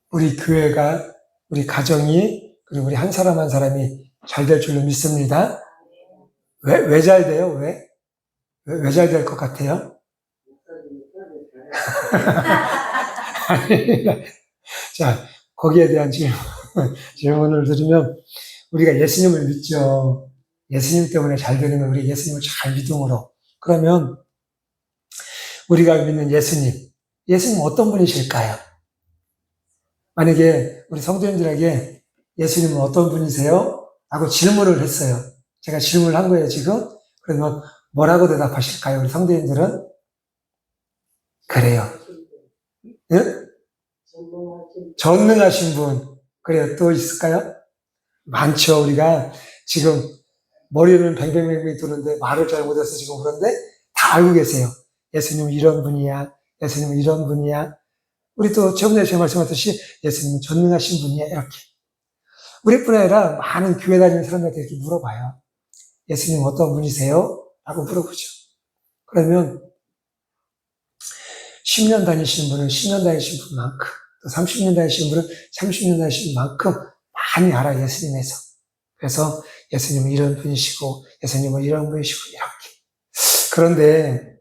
우리 교회가, 우리 가정이, 그리고 우리 한 사람 한 사람이 잘 될 줄로 믿습니다. 왜 잘 돼요? 왜 잘 될 것 같아요? 자, 거기에 대한 질문을 드리면, 우리가 예수님을 믿죠. 예수님 때문에 잘 되는 건 우리 예수님을 잘 믿음으로. 그러면 우리가 믿는 예수님 어떤 분이실까요? 만약에 우리 성도님들에게 예수님은 어떤 분이세요? 라고 질문을 했어요. 제가 질문을 한 거예요, 지금. 그러면 뭐라고 대답하실까요? 우리 성도님들은? 그래요. 예? 전능하신 분. 그래요. 또 있을까요? 많죠. 우리가 지금 머리는 뱅뱅뱅뱅 도는데 말을 잘 못해서 지금 그런데 다 알고 계세요. 예수님은 이런 분이야. 예수님은 이런 분이야. 우리 또 저번에 제가 말씀하셨듯이 예수님은 전능하신 분이야. 이렇게. 우리뿐 아니라 많은 교회 다니는 사람들한테 이렇게 물어봐요. 예수님 어떤 분이세요? 라고 물어보죠. 그러면 10년 다니시는 분은 10년 다니신 분만큼, 또 30년 다니시는 분은 30년 다니신 만큼 많이 알아, 예수님에서. 그래서 예수님은 이런 분이시고, 예수님은 이런 분이시고, 이렇게. 그런데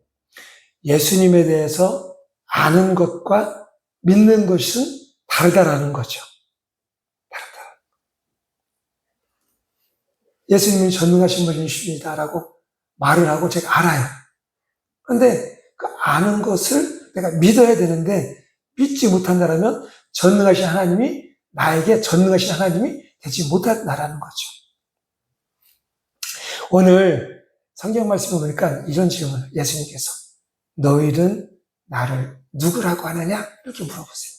예수님에 대해서 아는 것과 믿는 것은 다르다라는 거죠. 다르다. 예수님이 전능하신 분이십니다라고 말을 하고 제가 알아요. 그런데 그 아는 것을 내가 믿어야 되는데 믿지 못한다면 전능하신 하나님이 나에게 전능하신 하나님이 되지 못한다라는 거죠. 오늘 성경 말씀을 보니까 이런 질문을 예수님께서 너희는 나를 누구라고 하느냐? 이렇게 물어보세요.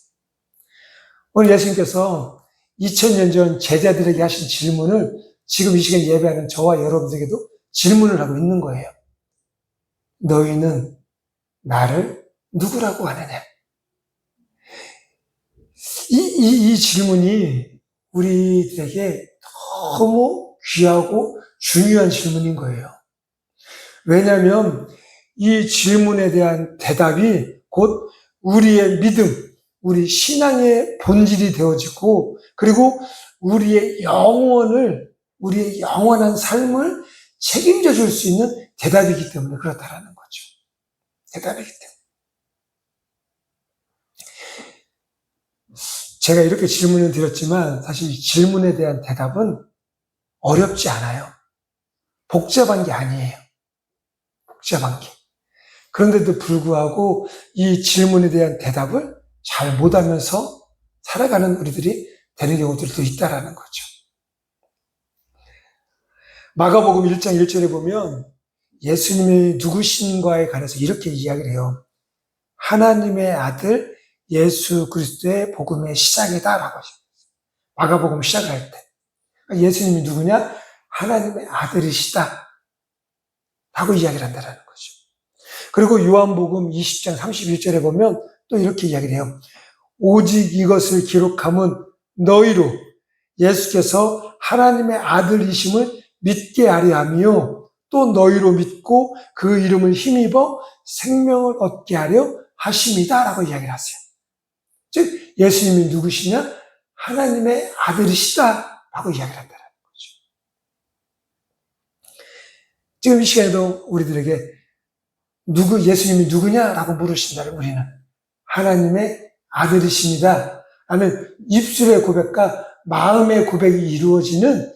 오늘 예수님께서 2000년 전 제자들에게 하신 질문을 지금 이 시간 예배하는 저와 여러분들에게도 질문을 하고 있는 거예요. 너희는 나를 누구라고 하느냐? 이 질문이 우리들에게 너무 귀하고 중요한 질문인 거예요. 왜냐하면 이 질문에 대한 대답이 곧 우리의 믿음, 우리 신앙의 본질이 되어지고 그리고 우리의 우리의 영원한 삶을 책임져 줄 수 있는 대답이기 때문에 그렇다라는 거죠. 대답이기 때문에. 제가 이렇게 질문을 드렸지만 사실 이 질문에 대한 대답은 어렵지 않아요. 복잡한 게 아니에요. 복잡한 게. 그런데도 불구하고 이 질문에 대한 대답을 잘 못하면서 살아가는 우리들이 되는 경우들도 있다라는 거죠. 마가복음 1장 1절에 보면 예수님이 누구신가에 관해서 이렇게 이야기를 해요. 하나님의 아들 예수 그리스도의 복음의 시작이다라고 하죠. 마가복음 시작을 할 때. 예수님이 누구냐? 하나님의 아들이시다. 라고 이야기를 한다는 거죠. 그리고 요한복음 20장 31절에 보면 또 이렇게 이야기를 해요. 오직 이것을 기록함은 너희로 예수께서 하나님의 아들이심을 믿게 하려 하며 또 너희로 믿고 그 이름을 힘입어 생명을 얻게 하려 하심이다 라고 이야기를 하세요. 즉 예수님이 누구시냐? 하나님의 아들이시다 라고 이야기를 한다는 거죠. 지금 이 시간에도 우리들에게 예수님이 누구냐라고 물으신다면 우리는 하나님의 아들이십니다. 라는 입술의 고백과 마음의 고백이 이루어지는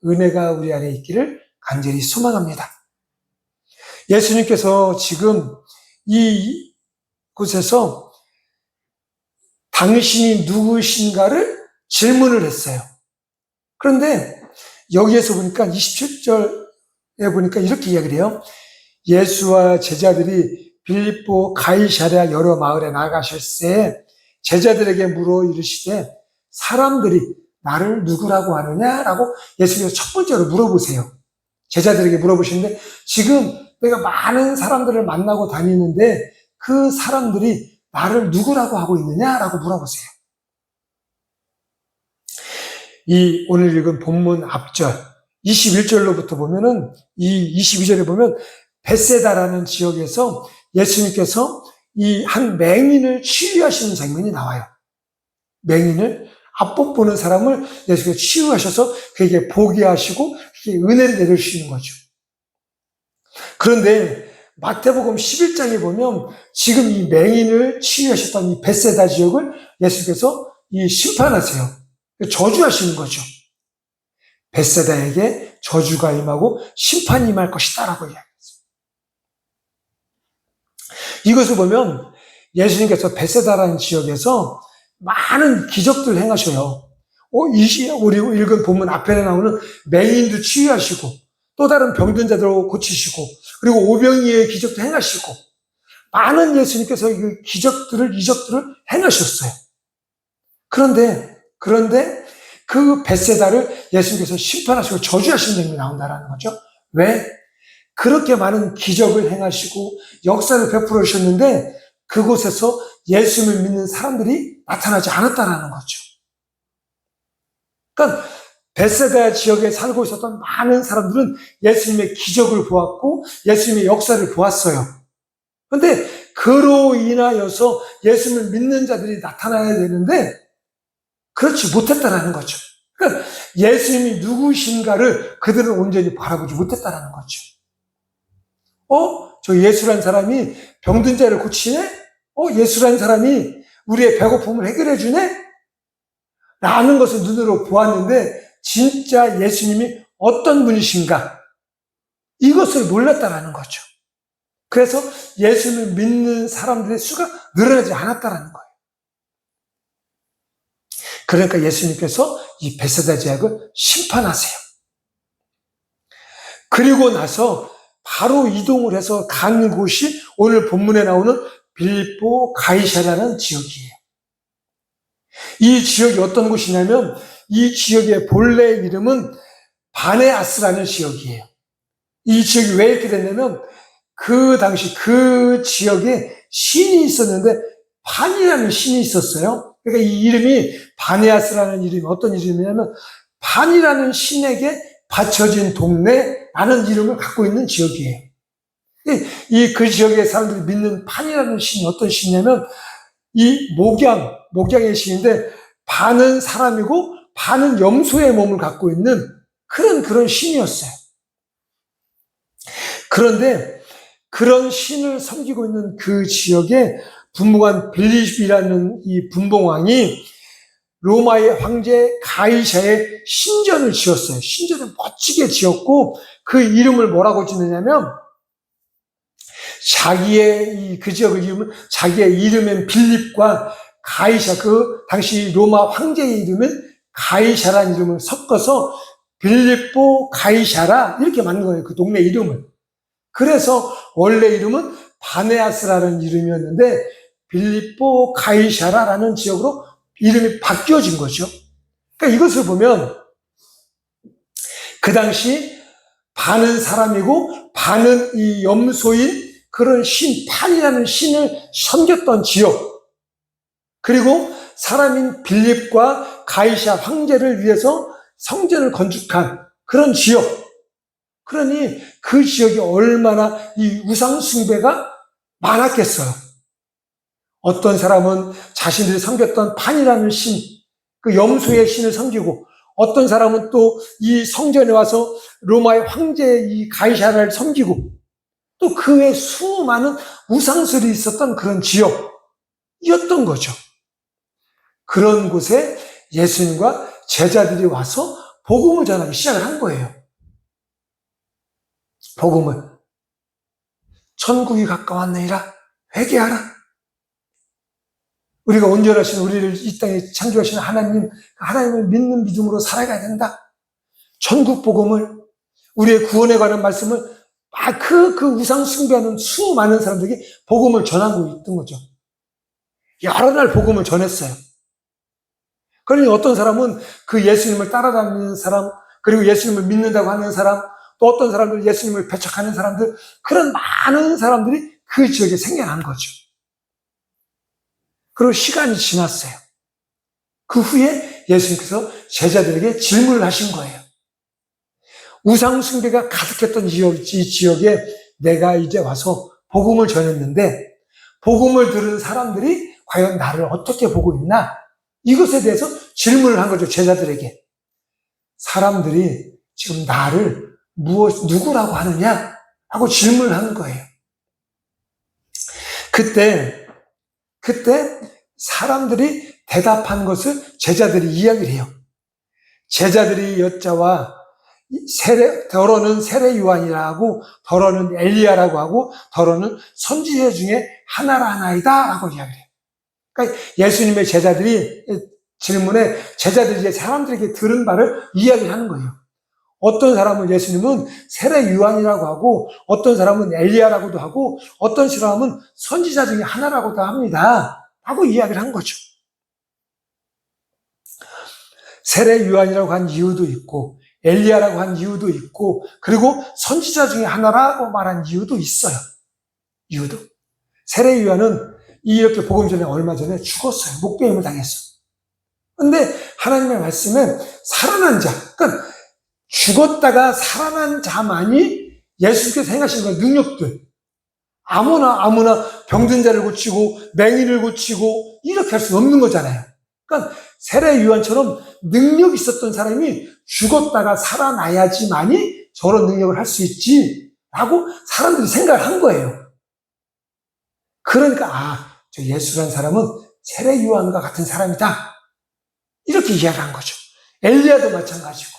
은혜가 우리 안에 있기를 간절히 소망합니다. 예수님께서 지금 이 곳에서 당신이 누구신가를 질문을 했어요. 그런데 여기에서 보니까 27절에 보니까 이렇게 이야기를 해요. 예수와 제자들이 빌립보 가이사랴 여러 마을에 나가실새 제자들에게 물어 이르시되 사람들이 나를 누구라고 하느냐라고 예수님께서 첫 번째로 물어보세요. 제자들에게 물어보시는데 지금 내가 많은 사람들을 만나고 다니는데 그 사람들이 나를 누구라고 하고 있느냐라고 물어보세요. 이 오늘 읽은 본문 앞절 21절로부터 보면은 이 22절에 보면 벳세다라는 지역에서 예수님께서 이 한 맹인을 치유하시는 장면이 나와요. 맹인을 앞못 보는 사람을 예수께서 치유하셔서 그에게 보게 하시고 그에게 은혜를 내려주시는 거죠. 그런데 마태복음 11장에 보면 지금 이 맹인을 치유하셨던 이 벳세다 지역을 예수께서 이 심판하세요. 저주하시는 거죠. 벳세다에게 저주가 임하고 심판이 임할 것이다라고 이야기했어요. 이것을 보면 예수님께서 벳세다라는 지역에서 많은 기적들을 행하셔요. 우리 읽은 본문 앞에 나오는 맹인도 치유하시고 또 다른 병든 자들을 고치시고 그리고 오병이의 기적도 행하시고 많은 예수님께서 이적들을 행하셨어요. 그런데 그 벳세다를 예수님께서 심판하시고 저주하시는 내용이 나온다는 거죠. 왜? 그렇게 많은 기적을 행하시고 역사를 베풀어 주셨는데 그곳에서 예수님을 믿는 사람들이 나타나지 않았다는 거죠. 그러니까 벳세다 지역에 살고 있었던 많은 사람들은 예수님의 기적을 보았고 예수님의 역사를 보았어요. 그런데 그로 인하여서 예수님을 믿는 자들이 나타나야 되는데 그렇지 못했다라는 거죠. 그러니까 예수님이 누구신가를 그들은 온전히 바라보지 못했다라는 거죠. 저 예수란 사람이 병든 자를 고치네? 예수란 사람이 우리의 배고픔을 해결해 주네? 라는 것을 눈으로 보았는데 진짜 예수님이 어떤 분이신가? 이것을 몰랐다라는 거죠. 그래서 예수님을 믿는 사람들의 수가 늘어나지 않았다라는 거예요. 그러니까 예수님께서 이 벳세다 지역을 심판하세요. 그리고 나서 바로 이동을 해서 간 곳이 오늘 본문에 나오는 빌립보 가이사라는 지역이에요. 이 지역이 어떤 곳이냐면 이 지역의 본래 이름은 바네아스라는 지역이에요. 이 지역이 왜 이렇게 됐냐면 그 당시 그 지역에 신이 있었는데 판이라는 신이 있었어요. 그러니까 이 이름이 바네아스라는 이름이 어떤 이름이냐면 판이라는 신에게 바쳐진 동네라는 이름을 갖고 있는 지역이에요. 그 지역의 사람들이 믿는 판이라는 신이 어떤 신이냐면 이 목양의 신인데 반은 사람이고 반은 염소의 몸을 갖고 있는 그런 신이었어요. 그런데 그런 신을 섬기고 있는 그 지역에 분봉한 빌립이라는 이 분봉왕이 로마의 황제 가이사의 신전을 지었어요. 신전을 멋지게 지었고 그 이름을 뭐라고 짓느냐면 그 지역의 이름은 자기의 이름인 빌립과 가이사, 그 당시 로마 황제의 이름은 가이사라는 이름을 섞어서 빌립보 가이사라 이렇게 만든 거예요. 그 동네 이름을. 그래서 원래 이름은 바네아스라는 이름이었는데 빌립보 가이사라라는 지역으로 이름이 바뀌어진 거죠. 그러니까 이것을 보면 그 당시 반은 사람이고 반은 이 염소인 그런 판이라는 신을 섬겼던 지역, 그리고 사람인 빌립과 가이사 황제를 위해서 성전을 건축한 그런 지역. 그러니 그 지역이 얼마나 이 우상 숭배가 많았겠어요. 어떤 사람은 자신들이 섬겼던 판이라는 신, 그 염소의 신을 섬기고, 어떤 사람은 또 이 성전에 와서 로마의 황제 이 가이사를 섬기고, 또 그 외 수많은 우상술이 있었던 그런 지역이었던 거죠. 그런 곳에 예수님과 제자들이 와서 복음을 전하기 시작을 한 거예요. 복음을. 천국이 가까웠느니라 회개하라. 우리가 온전하신 우리를 이 땅에 창조하신 하나님을 믿는 믿음으로 살아가야 된다. 천국 복음을, 우리의 구원에 관한 말씀을 그 우상 숭배하는 수많은 사람들에게 복음을 전하고 있던 거죠. 여러 날 복음을 전했어요. 그러니 어떤 사람은 그 예수님을 따라다니는 사람, 그리고 예수님을 믿는다고 하는 사람, 또 어떤 사람들 예수님을 배척하는 사람들, 그런 많은 사람들이 그 지역에 생겨난 거죠. 그리고 시간이 지났어요. 그 후에 예수님께서 제자들에게 질문을 하신 거예요. 우상 숭배가 가득했던 이 지역에 내가 이제 와서 복음을 전했는데 복음을 들은 사람들이 과연 나를 어떻게 보고 있나? 이것에 대해서 질문을 한 거죠, 제자들에게. 사람들이 지금 나를 누구라고 하느냐? 하고 질문을 하는 거예요. 그때 사람들이 대답한 것을 제자들이 이야기를 해요. 제자들이 여자와 더러는 세례 요한이라고, 더러는 엘리야라고 하고, 더러는 선지자 중에 하나라 하나이다 라고 이야기를 해요. 그러니까 예수님의 제자들이 질문에 제자들이 이제 사람들에게 들은 바를 이야기를 하는 거예요. 어떤 사람은 예수님은 세례 요한이라고 하고, 어떤 사람은 엘리야라고도 하고, 어떤 사람은 선지자 중에 하나라고도 합니다 하고 이야기를 한 거죠. 세례 요한이라고 한 이유도 있고, 엘리야라고 한 이유도 있고, 그리고 선지자 중에 하나라고 말한 이유도 있어요. 이유도. 세례 요한은 이렇게 복음 전에 얼마 전에 죽었어요. 목배임을 당했어. 근데 하나님의 말씀에 살아난 자, 그러니까 죽었다가 살아난 자만이 예수님께서 행하신 그 능력들, 아무나 병든 자를 고치고 맹인을 고치고 이렇게 할 수는 없는 거잖아요. 그러니까 세례 요한처럼 능력이 있었던 사람이 죽었다가 살아나야지만이 저런 능력을 할 수 있지라고 사람들이 생각을 한 거예요. 그러니까 저 예수라는 사람은 세례 요한과 같은 사람이다 이렇게 이야기한 거죠. 엘리야도 마찬가지고,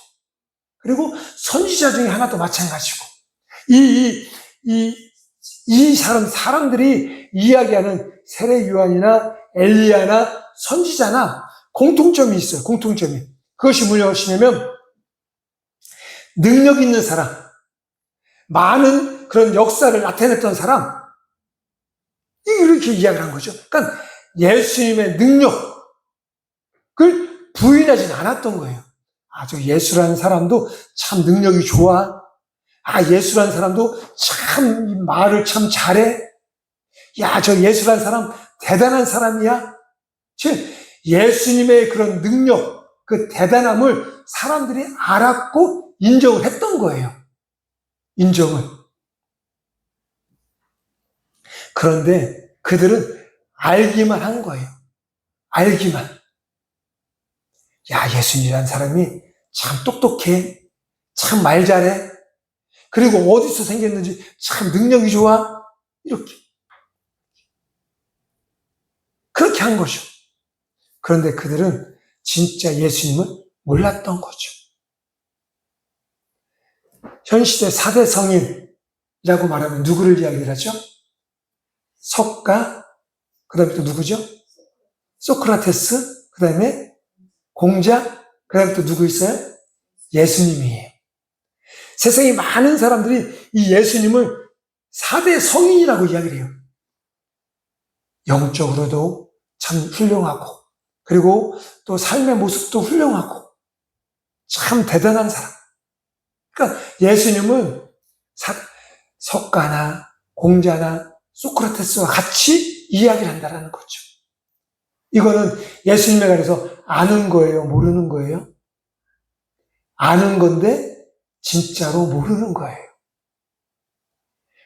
그리고 선지자 중에 하나도 마찬가지고, 이 사람들이 이야기하는 세례 요한이나 엘리야나 선지자나 공통점이 있어요. 공통점이. 그것이 무엇이냐면 능력 있는 사람, 많은 그런 역사를 나타냈던 사람, 이렇게 이야기를 한 거죠. 그러니까 예수님의 능력을 부인하진 않았던 거예요. 저 예수라는 사람도 참 능력이 좋아. 예수라는 사람도 참 말을 참 잘해. 저 예수라는 사람 대단한 사람이야. 즉 예수님의 그런 능력, 그 대단함을 사람들이 알았고 인정을 했던 거예요. 인정을. 그런데 그들은 알기만 한 거예요. 알기만. 예수님이라는 사람이 참 똑똑해. 참 말 잘해. 그리고 어디서 생겼는지 참 능력이 좋아. 이렇게. 그렇게 한 거죠. 그런데 그들은 진짜 예수님을 몰랐던 거죠. 현 시대 4대 성인이라고 말하면 누구를 이야기를 하죠? 석가, 그 다음에 또 누구죠? 소크라테스, 그 다음에 공자, 그 다음에 또 누구 있어요? 예수님이에요. 세상에 많은 사람들이 이 예수님을 4대 성인이라고 이야기를 해요. 영적으로도 참 훌륭하고, 그리고 또 삶의 모습도 훌륭하고, 참 대단한 사람. 그러니까 예수님은 석가나 공자나 소크라테스와 같이 이야기를 한다는 거죠. 이거는 예수님에 관해서 아는 거예요? 모르는 거예요? 아는 건데 진짜로 모르는 거예요.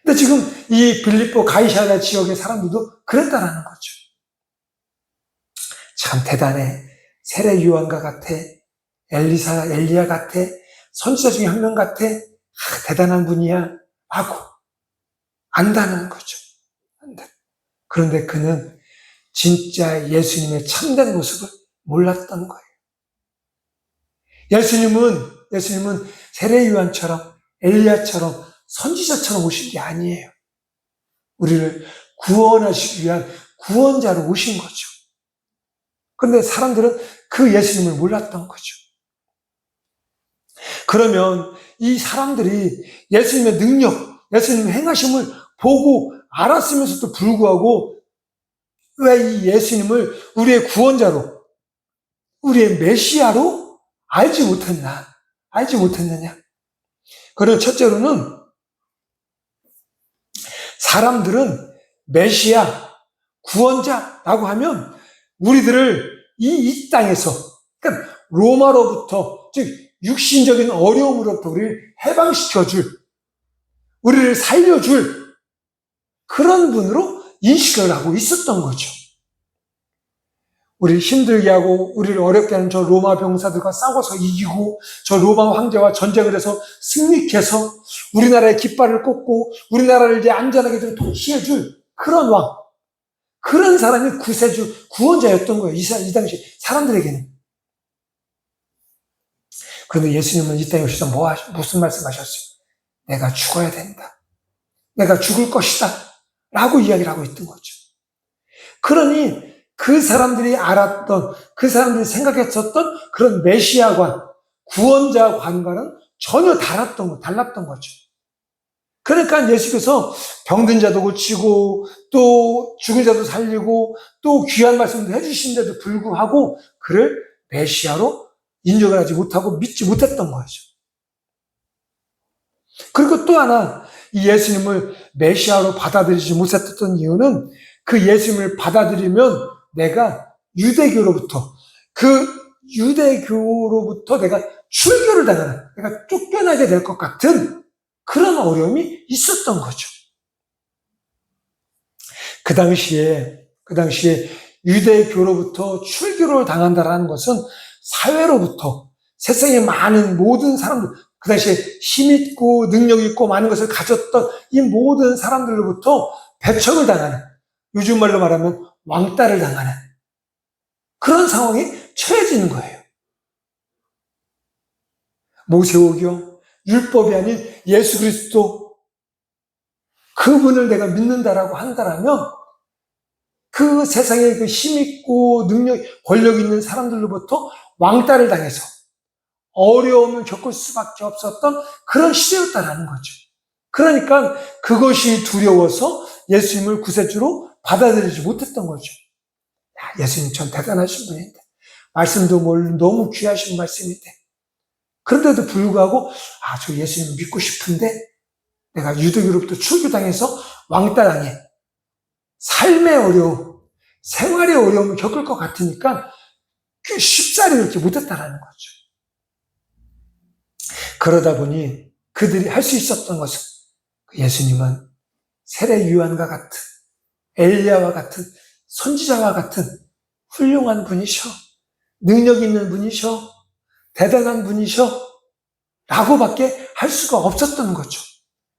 근데 지금 이 빌립보 가이사랴 지역의 사람들도 그랬다라는 거죠. 참 대단해. 세례 요한과 같아. 엘리야 같아. 선지자 중에 한 명 같아. 대단한 분이야. 하고 안다는 거죠. 안다. 그런데 그는 진짜 예수님의 참된 모습을 몰랐던 거예요. 예수님은 세례 요한처럼 엘리야처럼 선지자처럼 오신 게 아니에요. 우리를 구원하시기 위한 구원자로 오신 거죠. 그런데 사람들은 그 예수님을 몰랐던 거죠. 그러면 이 사람들이 예수님의 능력, 예수님의 행하심을 보고 알았으면서도 불구하고 왜 이 예수님을 우리의 구원자로, 우리의 메시아로 알지 못했느냐? 그리고 첫째로는 사람들은 메시아, 구원자라고 하면 우리들을 이 땅에서, 그러니까 로마로부터, 즉 육신적인 어려움으로부터 우리를 해방시켜줄, 우리를 살려줄 그런 분으로 인식을 하고 있었던 거죠. 우리를 힘들게 하고 우리를 어렵게 하는 저 로마 병사들과 싸워서 이기고 저 로마 황제와 전쟁을 해서 승리해서 우리나라의 깃발을 꽂고 우리나라를 이제 안전하게 좀 통치해줄 그런 왕, 그런 사람이 구세주, 구원자였던 거예요. 이 당시 사람들에게는. 그런데 예수님은 이 땅에 오셔서 무슨 말씀하셨어요? 내가 죽어야 된다. 내가 죽을 것이다. 라고 이야기를 하고 있던 거죠. 그러니 그 사람들이 알았던, 그 사람들이 생각했었던 그런 메시아관, 구원자관과는 전혀 달랐던 거죠. 그러니까 예수께서 병든 자도 고치고 또 죽은 자도 살리고 또 귀한 말씀도 해주신데도 불구하고 그를 메시아로 인정을 하지 못하고 믿지 못했던 거죠. 그리고 또 하나 이 예수님을 메시아로 받아들이지 못했던 이유는 그 예수님을 받아들이면 내가 유대교로부터 내가 출교를 당하는, 내가 쫓겨나게 될 것 같은 그런 어려움이 있었던 거죠. 그 당시에 유대교로부터 출교를 당한다는 것은 사회로부터 세상의 많은 모든 사람들, 그 당시에 힘있고 능력있고 많은 것을 가졌던 이 모든 사람들로부터 배척을 당하는, 요즘 말로 말하면 왕따를 당하는 그런 상황에 처해지는 거예요. 모세오경, 율법이 아닌 예수 그리스도, 그분을 내가 믿는다라고 한다라면 그 세상에 그 힘있고 권력 있는 사람들로부터 왕따를 당해서 어려움을 겪을 수밖에 없었던 그런 시대였다라는 거죠. 그러니까 그것이 두려워서 예수님을 구세주로 받아들이지 못했던 거죠. 예수님 참 대단하신 분인데, 말씀도 너무 귀하신 말씀인데, 그런데도 불구하고 저 예수님 믿고 싶은데 내가 유대교로부터 출교당해서 왕따당해 삶의 어려움, 생활의 어려움을 겪을 것 같으니까 쉽사리 이렇게 못했다라는 거죠. 그러다 보니 그들이 할 수 있었던 것은 예수님은 세례 요한과 같은, 엘리야와 같은, 선지자와 같은 훌륭한 분이셔, 능력 있는 분이셔, 대단한 분이셔 라고밖에 할 수가 없었던 거죠.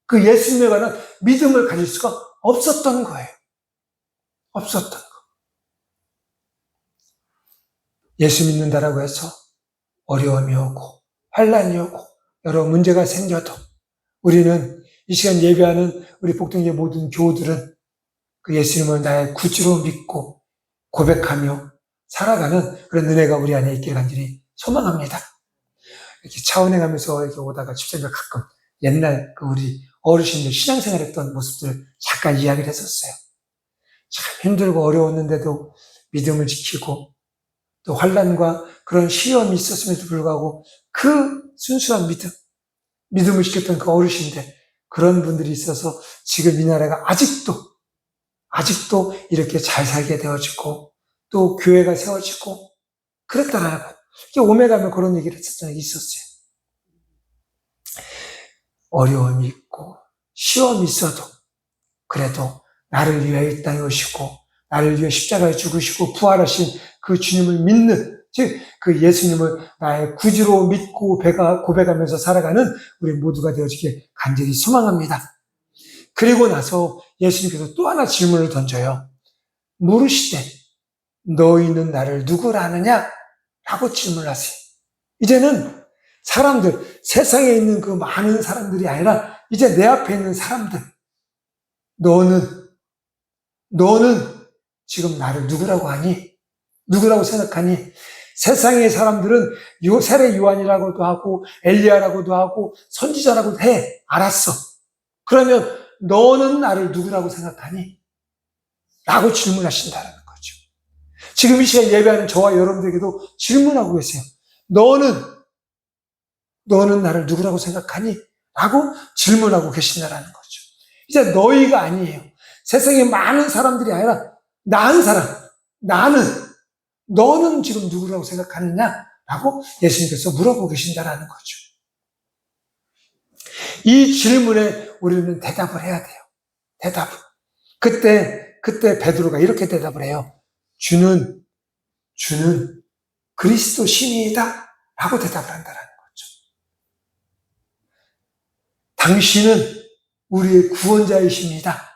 그 예수님에 관한 믿음을 가질 수가 없었던 거예요. 없었던 거. 예수 믿는다라고 해서 어려움이 오고 환난이 오고 여러 문제가 생겨도 우리는 이 시간 예배하는 우리 복동의 모든 교우들은 그 예수님을 나의 구주로 믿고 고백하며 살아가는 그런 은혜가 우리 안에 있길 간절히 소망합니다. 이렇게 차 운행하면서 이렇게 오다가 집사님과 가끔 옛날 그 우리 어르신들 신앙생활 했던 모습들 잠깐 이야기를 했었어요. 참 힘들고 어려웠는데도 믿음을 지키고 또 환난과 그런 시험이 있었음에도 불구하고 그 순수한 믿음을 지켰던 그 어르신들, 그런 분들이 있어서 지금 이 나라가 아직도 이렇게 잘 살게 되어지고 또 교회가 세워지고 그랬다라고 오메 가면 그런 얘기를 했었던 적이 있었어요. 어려움이 있고 시험이 있어도 그래도 나를 위해 이 땅에 오시고 나를 위해 십자가에 죽으시고 부활하신 그 주님을 믿는, 즉 그 예수님을 나의 구주로 믿고 고백하면서 살아가는 우리 모두가 되어지길 간절히 소망합니다. 그리고 나서 예수님께서 또 하나 질문을 던져요. 물으시되 너희는 나를 누구라 하느냐? 라고 질문하세요. 이제는 사람들, 세상에 있는 그 많은 사람들이 아니라 이제 내 앞에 있는 사람들, 너는 지금 나를 누구라고 하니? 누구라고 생각하니? 세상의 사람들은 세례 요한이라고도 하고 엘리야라고도 하고 선지자라고도 해. 알았어. 그러면 너는 나를 누구라고 생각하니? 라고 질문하신다는 거죠. 지금 이 시간 예배하는 저와 여러분들에게도 질문하고 계세요. 너는 나를 누구라고 생각하니? 라고 질문하고 계신다는 거죠. 이제 너희가 아니에요. 세상에 많은 사람들이 아니라 나 한 사람, 너는 지금 누구라고 생각하느냐? 라고 예수님께서 물어보고 계신다는 거죠. 이 질문에 우리는 대답을 해야 돼요. 대답을. 그때 베드로가 이렇게 대답을 해요. 주는 주는 그리스도 신이다 라고 대답을 한다는 거죠. 당신은 우리의 구원자이십니다.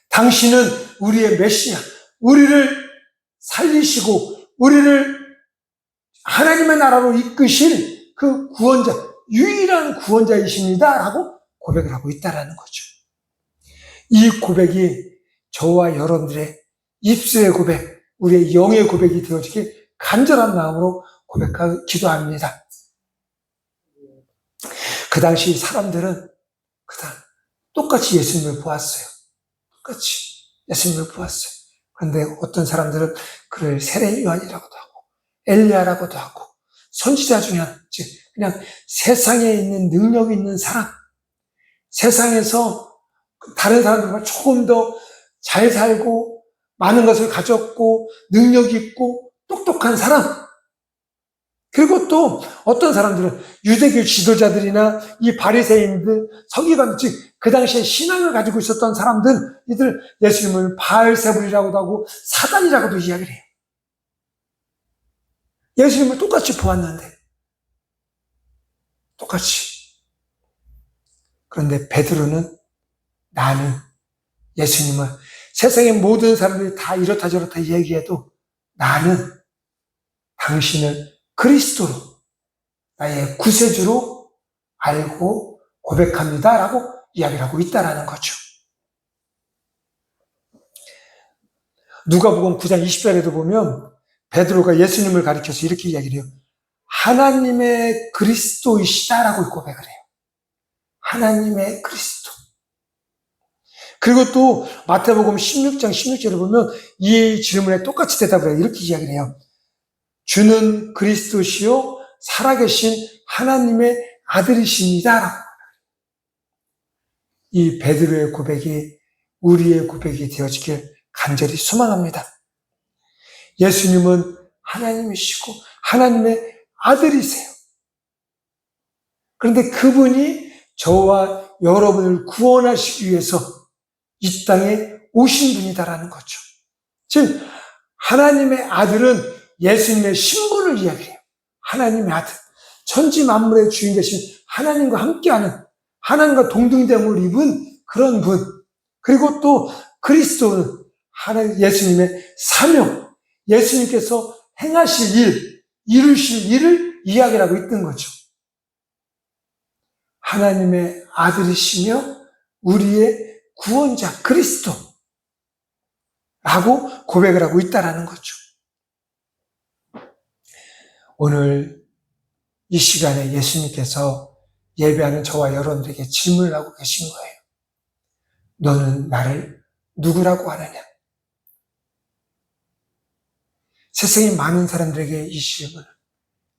당신은 우리의 메시아, 우리를 살리시고 우리를 하나님의 나라로 이끄실 그 구원자, 유일한 구원자이십니다 라고 고백을 하고 있다는 거죠. 이 고백이 저와 여러분들의 입술의 고백, 우리의 영의 고백이 되어지길 간절한 마음으로 고백하고 기도합니다. 그 당시 사람들은 똑같이 예수님을 보았어요. 똑같이 예수님을 보았어요. 그런데 어떤 사람들은 그를 세례 요한이라고도 하고 엘리야라고도 하고 선지자 중에 하나, 즉 그냥 세상에 있는 능력 있는 사람, 세상에서 다른 사람들과 조금 더 잘 살고 많은 것을 가졌고 능력 있고 똑똑한 사람, 그리고 또 어떤 사람들은 유대교 지도자들이나 이 바리새인들, 서기관, 즉 그 당시에 신앙을 가지고 있었던 사람들, 이들 예수님을 바알세불이라고도 하고 사단이라고도 이야기를 해요. 예수님을 똑같이 보았는데, 똑같이. 그런데 베드로는 나는 예수님을 세상의 모든 사람들이 다 이렇다 저렇다 얘기해도 나는 당신을 그리스도로, 나의 구세주로 알고 고백합니다 라고 이야기를 하고 있다는 거죠. 누가복음 9장 20절에도 보면 베드로가 예수님을 가리켜서 이렇게 이야기를 해요. 하나님의 그리스도이시다라고 고백을 해요. 하나님의 그리스도. 그리고 또 마태복음 16장 16절을 보면 이 질문에 똑같이 대답을 해요. 이렇게 이야기를 해요. 주는 그리스도시요 살아계신 하나님의 아들이십니다. 이 베드로의 고백이 우리의 고백이 되어지길 간절히 소망합니다. 예수님은 하나님이시고 하나님의 아들이세요. 그런데 그분이 저와 여러분을 구원하시기 위해서 이 땅에 오신 분이다라는 거죠. 즉 하나님의 아들은 예수님의 신분을 이야기해요. 하나님의 아들, 천지 만물의 주인 되신 하나님과 함께하는, 하나님과 동등됨을 입은 그런 분, 그리고 또 그리스도는 예수님의 사명, 예수님께서 행하실 일, 이루실 일을 이야기하고 있던 거죠. 하나님의 아들이시며 우리의 구원자 그리스도라고 고백을 하고 있다는 거죠. 오늘 이 시간에 예수님께서 예배하는 저와 여러분들에게 질문을 하고 계신 거예요. 너는 나를 누구라고 하느냐? 세상에 많은 사람들에게 이 질문을,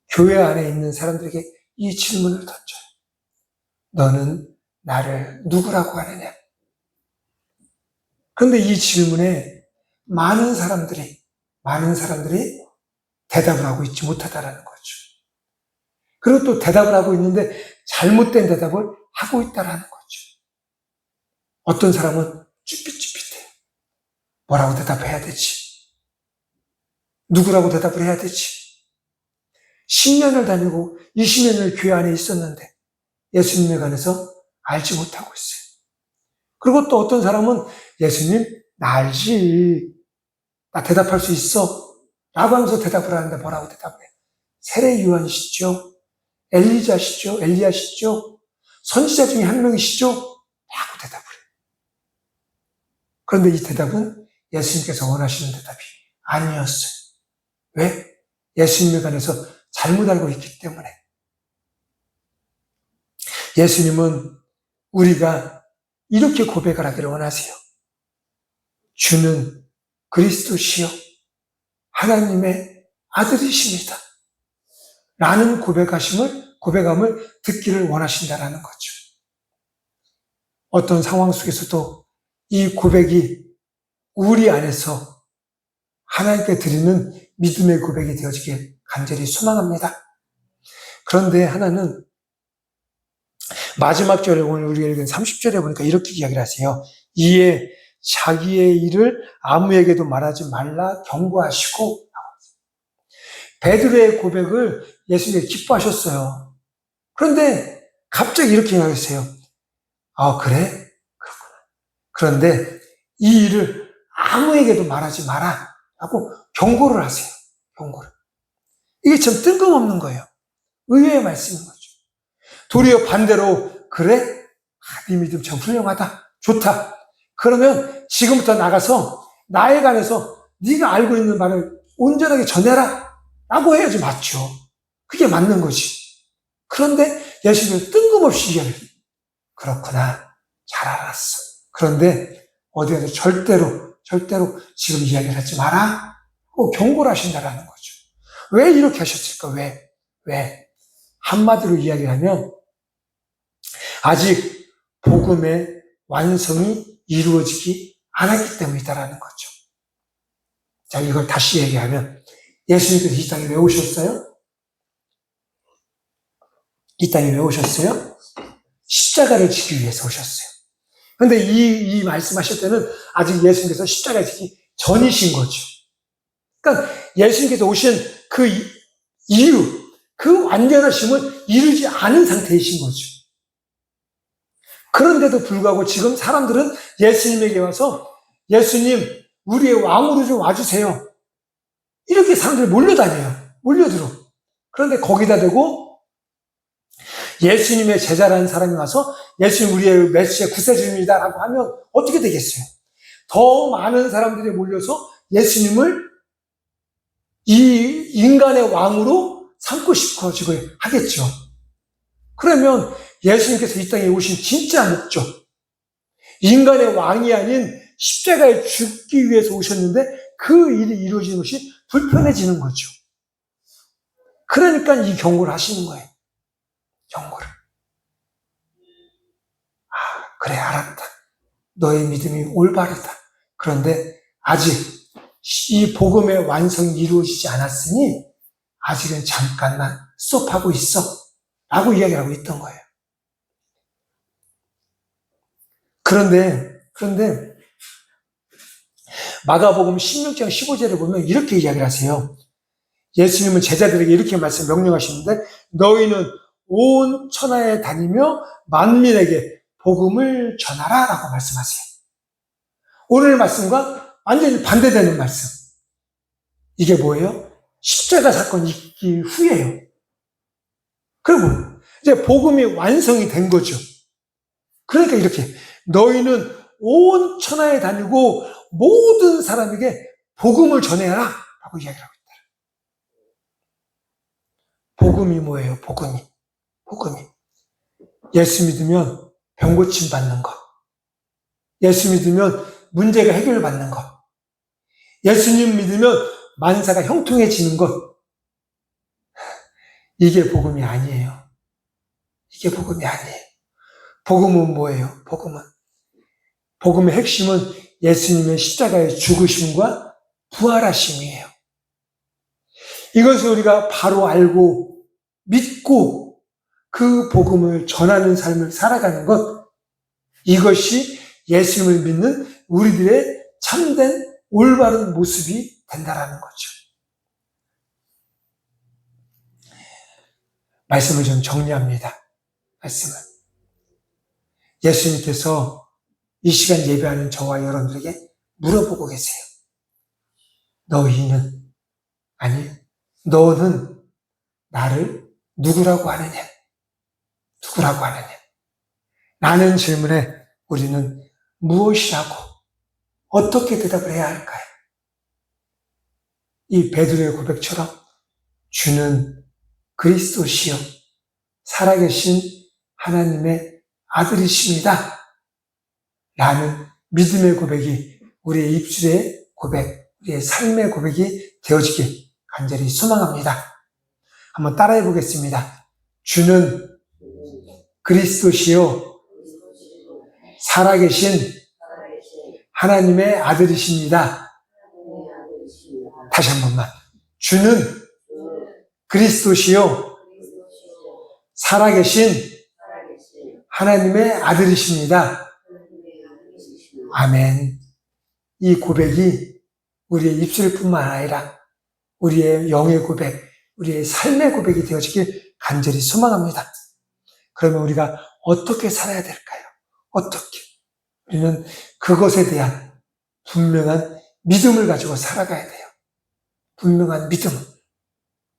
교회 안에 있는 사람들에게 이 질문을 던져요. 너는 나를 누구라고 하느냐? 그런데 이 질문에 많은 사람들이 대답을 하고 있지 못하다라는 거죠. 그리고 또 대답을 하고 있는데 잘못된 대답을 하고 있다라는 거죠. 어떤 사람은 쭈삣쭈삣해요. 뭐라고 대답해야 되지? 누구라고 대답을 해야 되지? 10년을 다니고 20년을 교회 안에 있었는데 예수님에 관해서 알지 못하고 있어요. 그리고 또 어떤 사람은 예수님 나 알지, 나 대답할 수 있어 라고 하면서 대답을 하는데 뭐라고 대답을 해요? 세례 요한이시죠? 엘리야시죠? 선지자 중에 한 명이시죠? 라고 대답을 해요. 그런데 이 대답은 예수님께서 원하시는 대답이 아니었어요. 왜? 예수님에 관해서 잘못 알고 있기 때문에. 예수님은 우리가 이렇게 고백을 하기를 원하세요. 주는 그리스도시요 하나님의 아들이십니다. 라는 고백함을 듣기를 원하신다라는 거죠. 어떤 상황 속에서도 이 고백이 우리 안에서 하나님께 드리는 믿음의 고백이 되어지길 간절히 소망합니다. 그런데 하나는 마지막 절에 오늘 우리가 읽은 30절에 보니까 이렇게 이야기를 하세요. 이에 자기의 일을 아무에게도 말하지 말라 경고하시고, 베드로의 고백을 예수님이 기뻐하셨어요. 그런데 갑자기 이렇게 이야기했어요. 아, 그래? 그렇구나. 그런데 이 일을 아무에게도 말하지 마라 라고 경고를 하세요. 경고를. 이게 참 뜬금없는 거예요. 의외의 말씀인 거죠. 도리어 반대로 그래? 네 믿음 참 훌륭하다. 좋다. 그러면 지금부터 나가서 나에 관해서 네가 알고 있는 말을 온전하게 전해라 라고 해야지 맞죠. 그게 맞는 거지. 그런데 예수님은 뜬금없이 이야기해요. 그렇구나. 잘 알았어. 그런데 어디 가서 절대로 지금 이야기를 하지 마라 하고 경고를 하신다라는 거죠. 왜 이렇게 하셨을까? 왜? 한마디로 이야기를 하면 아직 복음의 완성이 이루어지지 않았기 때문이다라는 거죠. 자, 이걸 다시 얘기하면 예수님께서 이 땅에 왜 오셨어요? 이 땅에 왜 오셨어요? 십자가를 지기 위해서 오셨어요. 그런데 이 말씀하실 때는 아직 예수님께서 십자가를 지기 전이신 거죠. 그러니까 예수님께서 오신 그 이유, 그 완전하심을 이루지 않은 상태이신 거죠. 그런데도 불구하고 지금 사람들은 예수님에게 와서 예수님, 우리의 왕으로 좀 와주세요. 이렇게 사람들이 몰려다녀요. 몰려들어. 그런데 거기다 대고 예수님의 제자라는 사람이 와서 예수님 우리의 메시아 구세주입니다 라고 하면 어떻게 되겠어요? 더 많은 사람들이 몰려서 예수님을 이 인간의 왕으로 삼고 싶어지고 하겠죠. 그러면 예수님께서 이 땅에 오신 진짜 목적, 인간의 왕이 아닌 십자가에 죽기 위해서 오셨는데 그 일이 이루어지는 것이 불편해지는 거죠. 그러니까 이 경고를 하시는 거예요. 경고를. 그래, 알았다. 너의 믿음이 올바르다. 그런데 아직 이 복음의 완성이 이루어지지 않았으니 아직은 잠깐만 스톱하고 있어 라고 이야기를 하고 있던 거예요. 그런데 마가복음 16장 15절을 보면 이렇게 이야기를 하세요. 예수님은 제자들에게 이렇게 명령하시는데 너희는 온 천하에 다니며 만민에게 복음을 전하라 라고 말씀하세요. 오늘 말씀과 완전히 반대되는 말씀. 이게 뭐예요? 십자가 사건이 있기 후에요. 그리고 이제 복음이 완성이 된 거죠. 그러니까 이렇게 너희는 온 천하에 다니고 모든 사람에게 복음을 전해라 라고 이야기를 하고 있다. 복음이 뭐예요? 복음이. 예수 믿으면 병 고침 받는 것. 예수 믿으면 문제가 해결받는 것. 예수님 믿으면 만사가 형통해지는 것. 이게 복음이 아니에요. 이게 복음이 아니에요. 복음은 뭐예요? 복음의 핵심은 예수님의 십자가의 죽으심과 부활하심이에요. 이것을 우리가 바로 알고 믿고 그 복음을 전하는 삶을 살아가는 것, 이것이 예수님을 믿는 우리들의 참된 올바른 모습이 된다라는 거죠. 말씀을 좀 정리합니다. 말씀을. 예수님께서 이 시간 예배하는 저와 여러분들에게 물어보고 계세요. 너는 나를 누구라고 하느냐? 라는 질문에 우리는 무엇이라고, 어떻게 대답을 해야 할까요? 이 베드로의 고백처럼 주는 그리스도시요 살아계신 하나님의 아들이십니다 라는 믿음의 고백이 우리의 입술의 고백, 우리의 삶의 고백이 되어지길 간절히 소망합니다. 한번 따라해 보겠습니다. 주는 그리스도시요 살아계신 하나님의 아들이십니다. 다시 한 번만. 주는 그리스도시요 살아계신 하나님의 아들이십니다. 아멘. 이 고백이 우리의 입술뿐만 아니라 우리의 영의 고백, 우리의 삶의 고백이 되어지길 간절히 소망합니다. 그러면 우리가 어떻게 살아야 될까요? 어떻게? 우리는 그것에 대한 분명한 믿음을 가지고 살아가야 돼요. 분명한 믿음.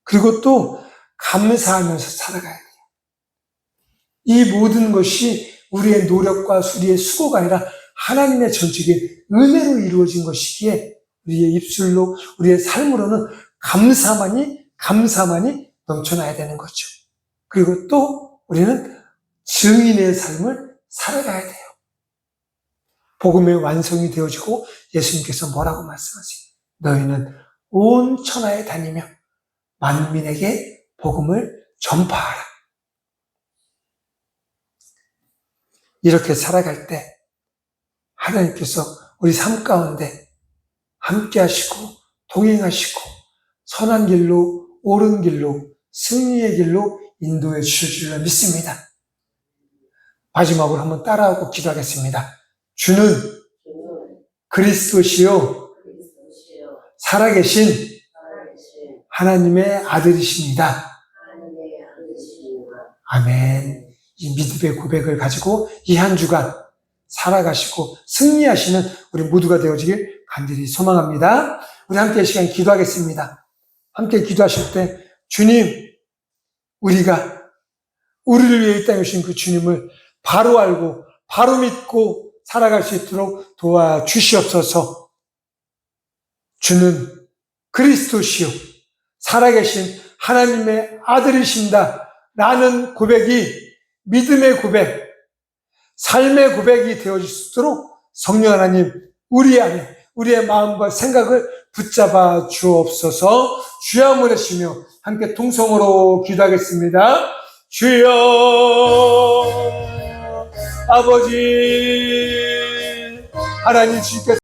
그리고 또 감사하면서 살아가야 돼요. 이 모든 것이 우리의 노력과 우리의 수고가 아니라 하나님의 전적인 은혜로 이루어진 것이기에 우리의 입술로, 우리의 삶으로는 감사만이 넘쳐나야 되는 거죠. 그리고 또 우리는 증인의 삶을 살아가야 돼요. 복음의 완성이 되어지고 예수님께서 뭐라고 말씀하세요? 너희는 온 천하에 다니며 만민에게 복음을 전파하라. 이렇게 살아갈 때 하나님께서 우리 삶 가운데 함께 하시고 동행하시고 선한 길로, 옳은 길로, 승리의 길로 인도해 주실 줄로 믿습니다. 마지막으로 한번 따라하고 기도하겠습니다. 주는 그리스도시요 살아계신 하나님의 아들이십니다. 아멘. 이 믿음의 고백을 가지고 이 한 주간 살아가시고 승리하시는 우리 모두가 되어지길 간절히 소망합니다. 우리 함께 이 시간 기도하겠습니다. 함께 기도하실 때 주님, 우리가 우리를 위해 이 땅에 오신 그 주님을 바로 알고 바로 믿고 살아갈 수 있도록 도와주시옵소서. 주는 그리스도시요 살아계신 하나님의 아들이신다 라는 고백이 믿음의 고백, 삶의 고백이 되어질 수 있도록 성령 하나님 우리 안에 우리의 마음과 생각을 붙잡아 주옵소서. 주여 한번 하시며 함께 통성으로 기도하겠습니다. 주여 아버지 하나님 주께서